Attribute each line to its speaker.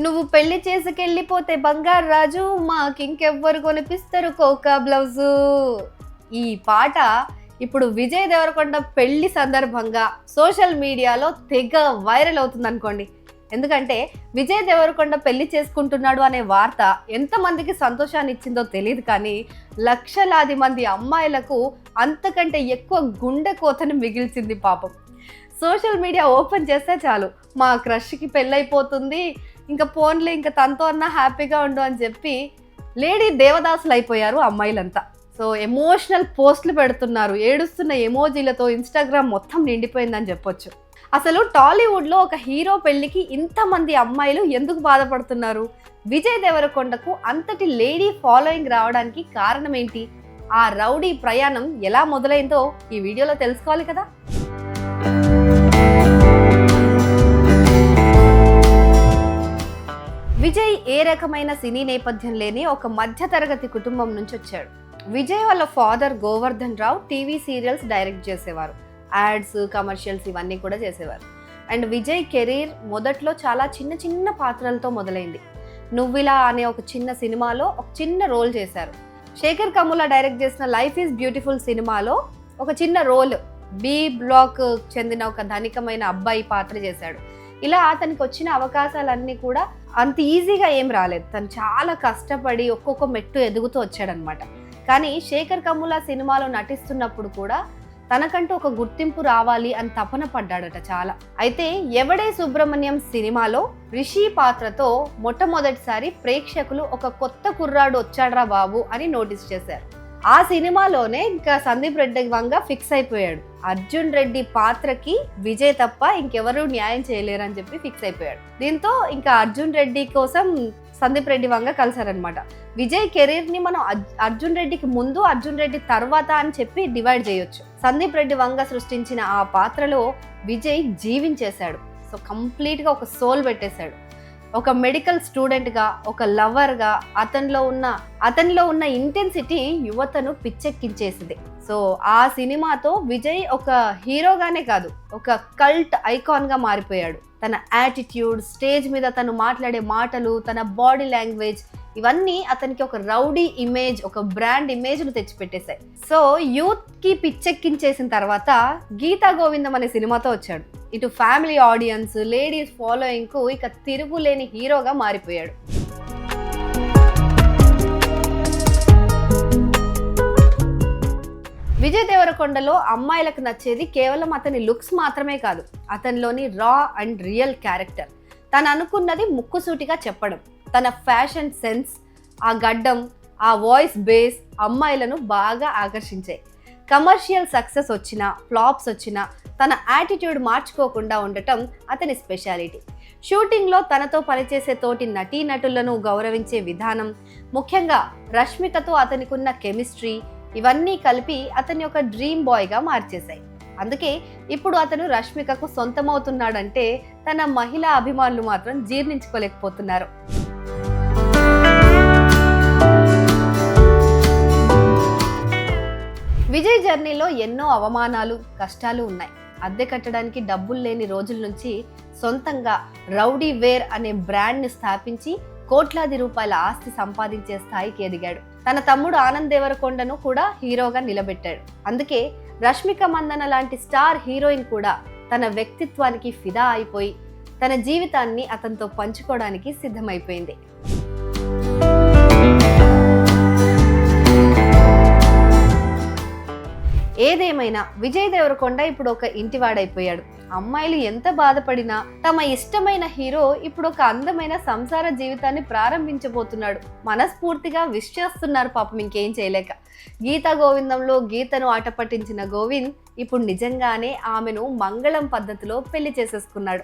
Speaker 1: నువ్వు పెళ్లి చేసుకెళ్ళిపోతే బంగారు రాజు మాకింకెవ్వరు కొనిపిస్తారు కోకా బ్లౌజు. ఈ పాట ఇప్పుడు విజయ్ దేవరకొండ పెళ్లి సందర్భంగా సోషల్ మీడియాలో తెగ వైరల్ అవుతుంది అనుకోండి. ఎందుకంటే విజయ్ దేవరకొండ పెళ్లి చేసుకుంటున్నాడు అనే వార్త ఎంతమందికి సంతోషాన్ని ఇచ్చిందో తెలియదు, కానీ లక్షలాది మంది అమ్మాయిలకు అంతకంటే ఎక్కువ గుండె కోతను మిగిల్చింది పాపం. సోషల్ మీడియా ఓపెన్ చేస్తే చాలు మా క్రష్కి పెళ్ళైపోతుంది, ఇంకా ఫోన్లో ఇంకా తనతో అన్నా హ్యాపీగా ఉండు అని చెప్పి లేడీ దేవదాసులు అయిపోయారు అమ్మాయిలంతా. సో ఎమోషనల్ పోస్టులు పెడుతున్నారు, ఏడుస్తున్న ఎమోజీలతో ఇన్స్టాగ్రామ్ మొత్తం నిండిపోయిందని చెప్పొచ్చు. అసలు టాలీవుడ్లో ఒక హీరో పెళ్లికి ఇంతమంది అమ్మాయిలు ఎందుకు బాధపడుతున్నారు? విజయ్ దేవరకొండకు అంతటి లేడీ ఫాలోయింగ్ రావడానికి కారణం ఏంటి? ఆ రౌడీ ప్రయాణం ఎలా మొదలైందో ఈ వీడియోలో తెలుసుకోవాలి కదా. విజయ్ ఏ రకమైన సినీ నేపథ్యం లేని ఒక మధ్యతరగతి కుటుంబం నుంచి వచ్చాడు. విజయ్ వాళ్ళ ఫాదర్ గోవర్ధన్ రావు టీవీ సీరియల్స్ డైరెక్ట్ చేసేవారు, యాడ్స్, కమర్షియల్స్ ఇవన్నీ కూడా చేసేవారు. అండ్ విజయ్ కెరీర్ మొదట్లో చాలా చిన్న చిన్న పాత్రలతో మొదలైంది. నువ్విలా అనే ఒక చిన్న సినిమాలో ఒక చిన్న రోల్ చేశారు. శేఖర్ కమ్ముల డైరెక్ట్ చేసిన లైఫ్ ఈజ్ బ్యూటిఫుల్ సినిమాలో ఒక చిన్న రోల్ బి బ్లాక్ చెందిన ఒక ధనికమైన అబ్బాయి పాత్ర చేశాడు. ఇలా అతనికి వచ్చిన అవకాశాలన్నీ కూడా అంత ఈజీగా ఏం రాలేదు. తను చాలా కష్టపడి ఒక్కొక్క మెట్టు ఎదుగుతూ వచ్చాడనమాట. కానీ శేఖర్ కమ్ముల సినిమాలో నటిస్తున్నప్పుడు కూడా తనకంటూ ఒక గుర్తింపు రావాలి అని తపన పడ్డాడట చాలా. అయితే ఎవడే సుబ్రహ్మణ్యం సినిమాలో రిషి పాత్రతో మొట్టమొదటిసారి ప్రేక్షకులు ఒక కొత్త కుర్రాడు వచ్చాడ్రా బాబు అని నోటీస్ చేశారు. ఆ సినిమాలోనే ఇంకా సందీప్ రెడ్డి వంగ ఫిక్స్ అయిపోయాడు. అర్జున్ రెడ్డి పాత్రకి విజయ్ తప్ప ఇంకెవరు న్యాయం చేయలేరని చెప్పి ఫిక్స్ అయిపోయాడు. దీంతో ఇంకా అర్జున్ రెడ్డి కోసం సందీప్ రెడ్డి వంగ కలిసారనమాట. విజయ్ కెరీర్ ని మనం అర్జున్ రెడ్డికి ముందు, అర్జున్ రెడ్డి తర్వాత అని చెప్పి డివైడ్ చేయొచ్చు. సందీప్ రెడ్డి వంగ సృష్టించిన ఆ పాత్రలో విజయ్ జీవించేశాడు. సో కంప్లీట్ గా ఒక సోల్ పెట్టేశాడు. ఒక మెడికల్ స్టూడెంట్గా, ఒక లవర్గా అతనిలో ఉన్న ఇంటెన్సిటీ యువతను పిచ్చెక్కించేసింది. సో ఆ సినిమాతో విజయ్ ఒక హీరోగానే కాదు, ఒక కల్ట్ ఐకాన్గా మారిపోయాడు. తన యాటిట్యూడ్, స్టేజ్ మీద తను మాట్లాడే మాటలు, తన బాడీ లాంగ్వేజ్ ఇవన్నీ అతనికి ఒక రౌడీ ఇమేజ్, ఒక బ్రాండ్ ఇమేజ్ను తెచ్చిపెట్టేశాయి. సో యూత్కి పిచ్చెక్కించేసిన తర్వాత గీతా గోవిందం అనే సినిమాతో వచ్చాడు. ఇటు ఫ్యామిలీ ఆడియన్స్, లేడీస్ ఫాలోయింగ్కు ఇక తిరుగులేని హీరోగా మారిపోయాడు. విజయ్ దేవరకొండలో అమ్మాయిలకు నచ్చేది కేవలం అతని లుక్స్ మాత్రమే కాదు, అతనిలోని రా అండ్ రియల్ క్యారెక్టర్. తను అనుకున్నది ముక్కుసూటిగా చెప్పడం, తన ఫ్యాషన్ సెన్స్, ఆ గడ్డం, ఆ వాయిస్ బేస్ అమ్మాయిలను బాగా ఆకర్షించాయి. కమర్షియల్ సక్సెస్ వచ్చినా, ఫ్లాప్స్ వచ్చినా తన యాటిట్యూడ్ మార్చుకోకుండా ఉండటం అతని స్పెషాలిటీ. షూటింగ్లో తనతో పనిచేసే తోటి నటీనటులను గౌరవించే విధానం, ముఖ్యంగా రష్మికతో అతనికున్న కెమిస్ట్రీ, ఇవన్నీ కలిపి అతని ఒక డ్రీమ్ బాయ్గా మార్చేశాయి. అందుకే ఇప్పుడు అతను రష్మికకు సొంతమవుతున్నాడంటే తన మహిళా అభిమానులు మాత్రం జీర్ణించుకోలేకపోతున్నారు. విజయ్ జర్నీలో ఎన్నో అవమానాలు, కష్టాలు ఉన్నాయి. అద్దె కట్టడానికి డబ్బులు లేని రోజుల నుంచి సొంతంగా రౌడీ వేర్ అనే బ్రాండ్ని స్థాపించి కోట్లాది రూపాయల ఆస్తి సంపాదించే స్థాయికి ఎదిగాడు. తన తమ్ముడు ఆనంద్ దేవరకొండను కూడా హీరోగా నిలబెట్టాడు. అందుకే రష్మిక మందన లాంటి స్టార్ హీరోయిన్ కూడా తన వ్యక్తిత్వానికి ఫిదా అయిపోయి తన జీవితాన్ని అతనితో పంచుకోవడానికి సిద్ధమైపోయింది. ఏదేమైనా విజయ్ దేవరకొండ ఇప్పుడు ఒక ఇంటివాడైపోయాడు. అమ్మాయిలు ఎంత బాధపడినా తమ ఇష్టమైన హీరో ఇప్పుడు ఒక అందమైన సంసార జీవితాన్ని ప్రారంభించబోతున్నాడు. మనస్ఫూర్తిగా విష్ చేస్తున్నారు పాపం, ఇంకేం చేయలేక. గీతా గోవిందంలో గీతను ఆట పట్టించిన గోవింద్ ఇప్పుడు నిజంగానే ఆమెను మంగళం పద్ధతిలో పెళ్లి చేసేసుకున్నాడు.